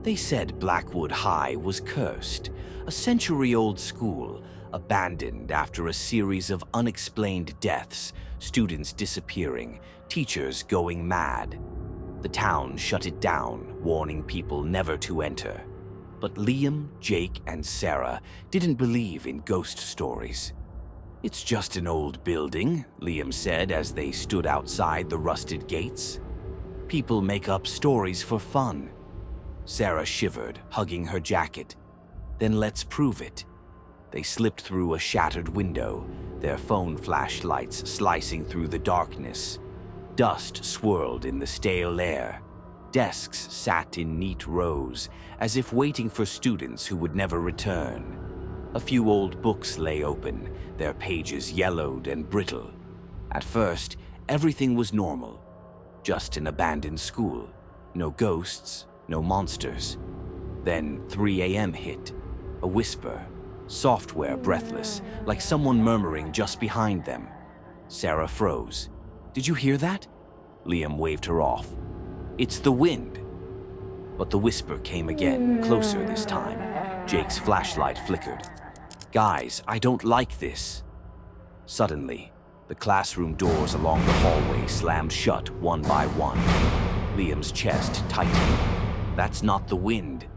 They said Blackwood High was cursed, a century-old school abandoned after a series of unexplained deaths, students disappearing, teachers going mad. The town shut it down, warning people never to enter. But Liam, Jake, and Sarah didn't believe in ghost stories. "It's just an old building," Liam said as they stood outside the rusted gates. "People make up stories for fun." Sarah shivered, hugging her jacket. "Then let's prove it." They slipped through a shattered window, their phone flashlights slicing through the darkness. Dust swirled in the stale air. Desks sat in neat rows, as if waiting for students who would never return. A few old books lay open, their pages yellowed and brittle. At first, everything was normal. Just an abandoned school. No ghosts, no monsters. Then 3 a.m. hit. A whisper. Software breathless, like someone murmuring just behind them. Sarah froze. "Did you hear that?" Liam waved her off. "It's the wind." But the whisper came again, closer this time. Jake's flashlight flickered. "Guys, I don't like this." Suddenly, the classroom doors along the hallway slammed shut one by one. Liam's chest tightened. "That's not the wind."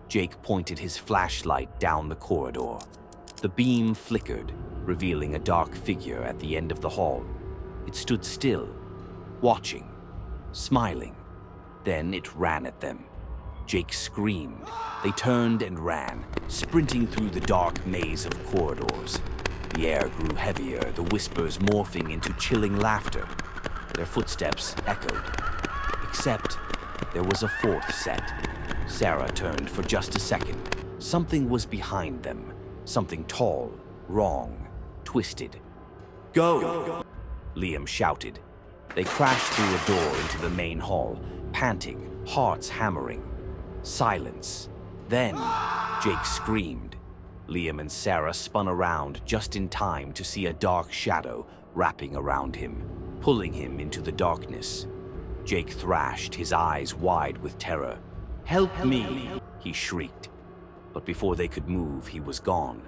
Jake pointed his flashlight down the corridor. The beam flickered, revealing a dark figure at the end of the hall. It stood still, watching, smiling. Then it ran at them. Jake screamed. They turned and ran, sprinting through the dark maze of corridors. The air grew heavier, the whispers morphing into chilling laughter. Their footsteps echoed. Except there was a fourth set. Sarah turned for just a second. Something was behind them. Something tall, wrong, twisted. "Go!" Liam shouted. They crashed through a door into the main hall, panting, hearts hammering. Silence. Then, Jake screamed. Liam and Sarah spun around just in time to see a dark shadow wrapping around him, pulling him into the darkness. Jake thrashed, his eyes wide with terror. "Help me!" he shrieked. But before they could move, he was gone.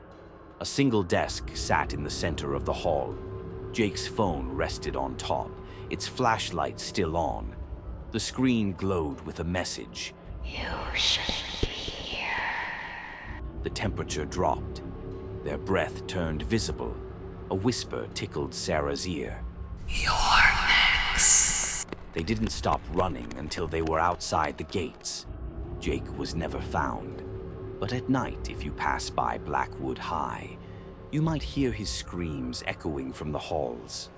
A single desk sat in the center of the hall. Jake's phone rested on top, its flashlight still on. The screen glowed with a message. "You shouldn't be here." The temperature dropped. Their breath turned visible. A whisper tickled Sarah's ear. "You're next." They didn't stop running until they were outside the gates. Jake was never found. But at night, if you pass by Blackwood High, you might hear his screams echoing from the halls.